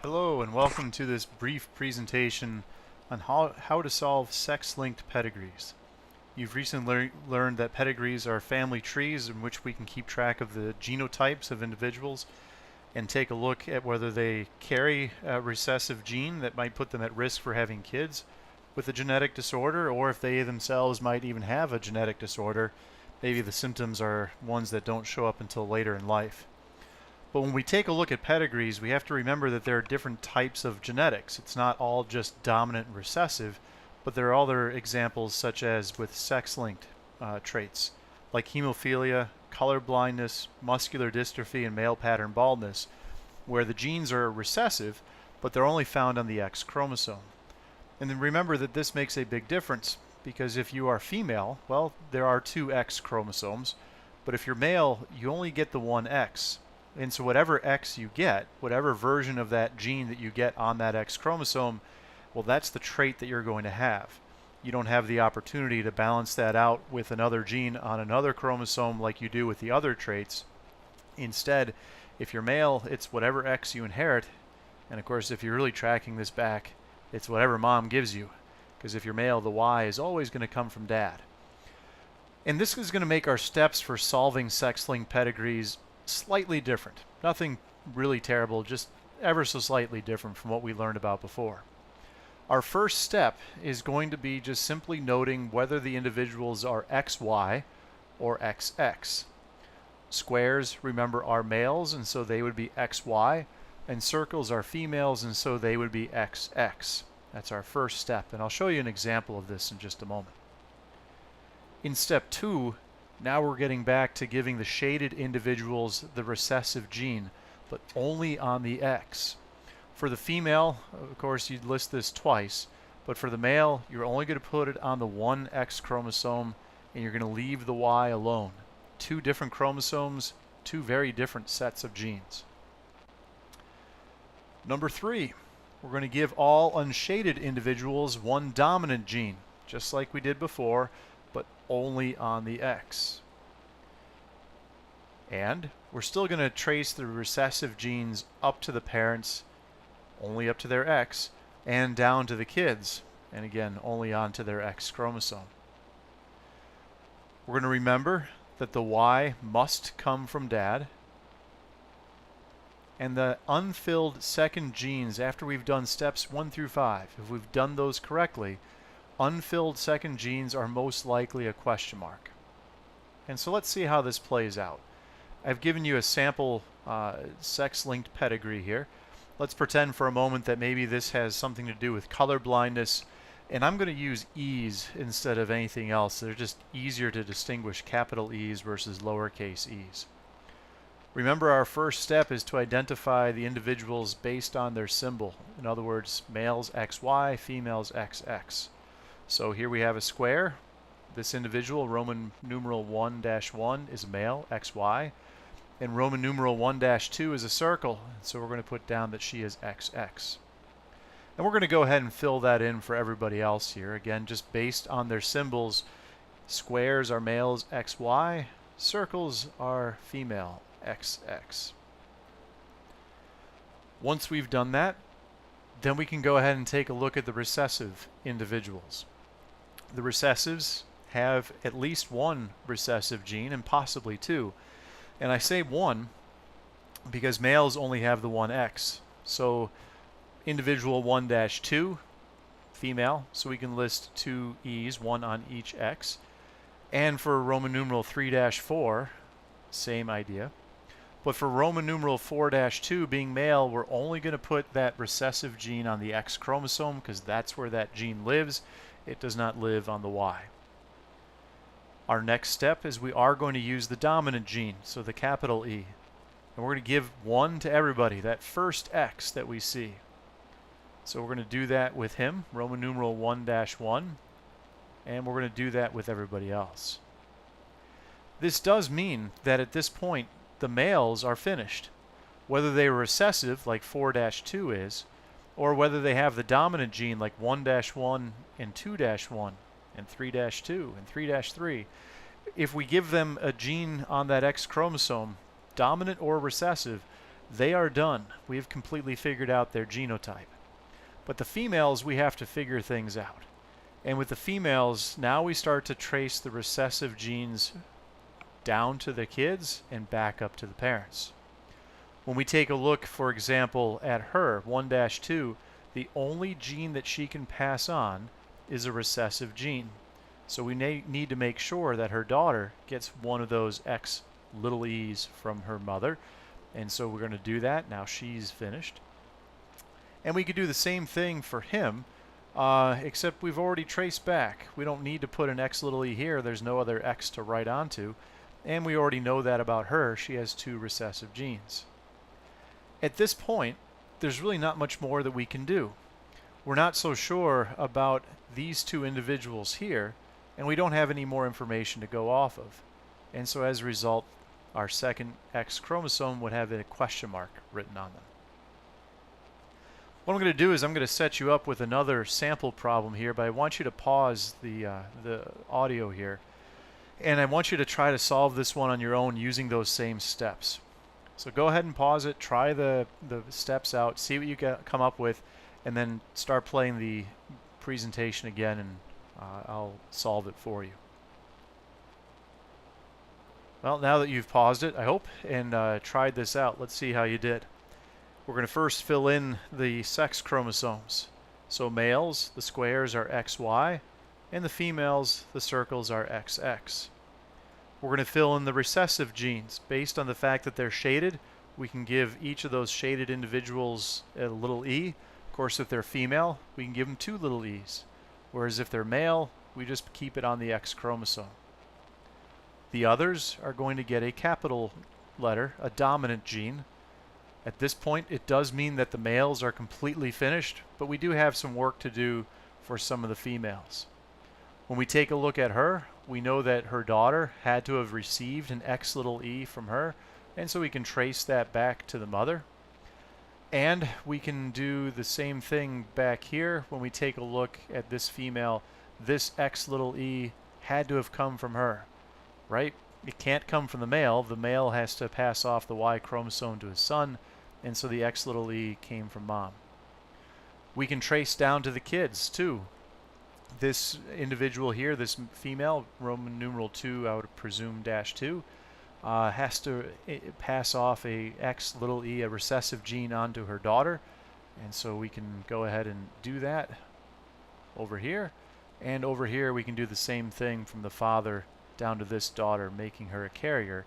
Hello and welcome to this brief presentation on how to solve sex-linked pedigrees. You've recently learned that pedigrees are family trees in which we can keep track of the genotypes of individuals and take a look at whether they carry a recessive gene that might put them at risk for having kids with a genetic disorder, or if they themselves might even have a genetic disorder. Maybe the symptoms are ones that don't show up until later in life. But when we take a look at pedigrees, we have to remember that there are different types of genetics. It's not all just dominant and recessive, but there are other examples such as with sex-linked traits like hemophilia, color blindness, muscular dystrophy, and male pattern baldness, where the genes are recessive, but they're only found on the X chromosome. And then remember that this makes a big difference, because if you are female, well, there are two X chromosomes, but if you're male, you only get the one X. And so whatever X you get, whatever version of that gene that you get on that X chromosome, well, that's the trait that you're going to have. You don't have the opportunity to balance that out with another gene on another chromosome like you do with the other traits. Instead, if you're male, it's whatever X you inherit. And of course, if you're really tracking this back, it's whatever mom gives you. Because if you're male, the Y is always going to come from dad. And this is going to make our steps for solving sex-linked pedigrees slightly different. Nothing really terrible, just ever so slightly different from what we learned about before. Our first step is going to be just simply noting whether the individuals are XY or XX. Squares, remember, are males, and so they would be XY, and circles are females, and so they would be XX. That's our first step, and I'll show you an example of this in just a moment. In step 2, now we're getting back to giving the shaded individuals the recessive gene, but only on the X. For the female, of course, you'd list this twice, but for the male, you're only going to put it on the one X chromosome, and you're going to leave the Y alone. Two different chromosomes, two very different sets of genes. Number 3, we're going to give all unshaded individuals one dominant gene, just like we did before, but only on the X. And we're still going to trace the recessive genes up to the parents, only up to their X, and down to the kids, and again, only onto their X chromosome. We're going to remember that the Y must come from dad, and the unfilled second genes after we've done steps 1 through 5, if we've done those correctly, unfilled second genes are most likely a question mark. And so let's see how this plays out. I've given you a sample sex-linked pedigree here. Let's pretend for a moment that maybe this has something to do with color blindness, and I'm going to use E's instead of anything else. They're just easier to distinguish capital E's versus lowercase e's. Remember, our first step is to identify the individuals based on their symbol. In other words, males XY, females XX. So here we have a square. This individual, Roman numeral 1-1, is a male, XY. And Roman numeral 1-2 is a circle. So we're going to put down that she is XX. And we're going to go ahead and fill that in for everybody else here. Again, just based on their symbols, squares are males, XY. Circles are female, XX. Once we've done that, then we can go ahead and take a look at the recessive individuals. The recessives have at least one recessive gene and possibly two. And I say one because males only have the one X. So individual 1-2, female, so we can list two E's, one on each X. And for Roman numeral 3-4, same idea. But for Roman numeral 4-2 being male, we're only going to put that recessive gene on the X chromosome because that's where that gene lives. It does not live on the Y. Our next step is we are going to use the dominant gene, so the capital E. And we're going to give one to everybody, that first X that we see. So we're going to do that with him, Roman numeral 1-1, and we're going to do that with everybody else. This does mean that at this point, the males are finished. Whether they are recessive, like 4-2 is, or whether they have the dominant gene like 1-1 and 2-1 and 3-2 and 3-3. If we give them a gene on that X chromosome, dominant or recessive, They are done. We have completely figured out their genotype. But the females, we have to figure things out. And with the females, now we start to trace the recessive genes down to the kids and back up to the parents. When we take a look, for example, at her, 1-2, the only gene that she can pass on is a recessive gene. So we need to make sure that her daughter gets one of those X little e's from her mother. And so we're going to do that. Now she's finished. And we could do the same thing for him, except we've already traced back. We don't need to put an X little e here. There's no other X to write onto. And we already know that about her. She has 2 recessive genes. At this point, there's really not much more that we can do. We're not so sure about these 2 individuals here, and we don't have any more information to go off of. And so as a result, our second X chromosome would have a question mark written on them. What I'm going to do is I'm going to set you up with another sample problem here, but I want you to pause the audio here. And I want you to try to solve this one on your own using those same steps. So go ahead and pause it, try the steps out, see what you come up with, and then start playing the presentation again, and I'll solve it for you. Well, now that you've paused it, I hope, and tried this out, let's see how you did. We're going to first fill in the sex chromosomes. So males, the squares are XY, and the females, the circles are XX. We're going to fill in the recessive genes. Based on the fact that they're shaded, we can give each of those shaded individuals a little e. Of course, if they're female, we can give them 2 little e's. Whereas if they're male, we just keep it on the X chromosome. The others are going to get a capital letter, a dominant gene. At this point, it does mean that the males are completely finished, but we do have some work to do for some of the females. When we take a look at her, we know that her daughter had to have received an X little e from her, and so we can trace that back to the mother. And we can do the same thing back here. When we take a look at this female, this X little e had to have come from her, right? It can't come from the male. The male has to pass off the Y chromosome to his son, and so the X little e came from mom. We can trace down to the kids too. This individual here, this female, Roman numeral 2, I would presume -2, has to pass off a X little e, a recessive gene, onto her daughter. And so we can go ahead and do that over here. And over here we can do the same thing from the father down to this daughter, making her a carrier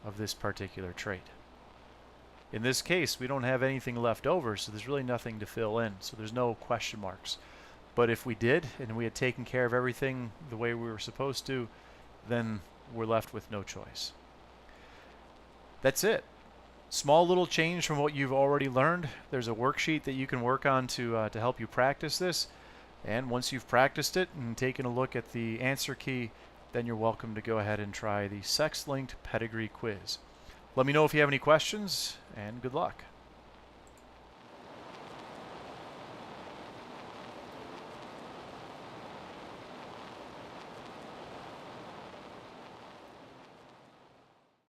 of this particular trait. In this case, we don't have anything left over, so there's really nothing to fill in. So there's no question marks. But if we did, and we had taken care of everything the way we were supposed to, then we're left with no choice. That's it. Small little change from what you've already learned. There's a worksheet that you can work on to help you practice this. And once you've practiced it and taken a look at the answer key, then you're welcome to go ahead and try the sex-linked pedigree quiz. Let me know if you have any questions, and good luck.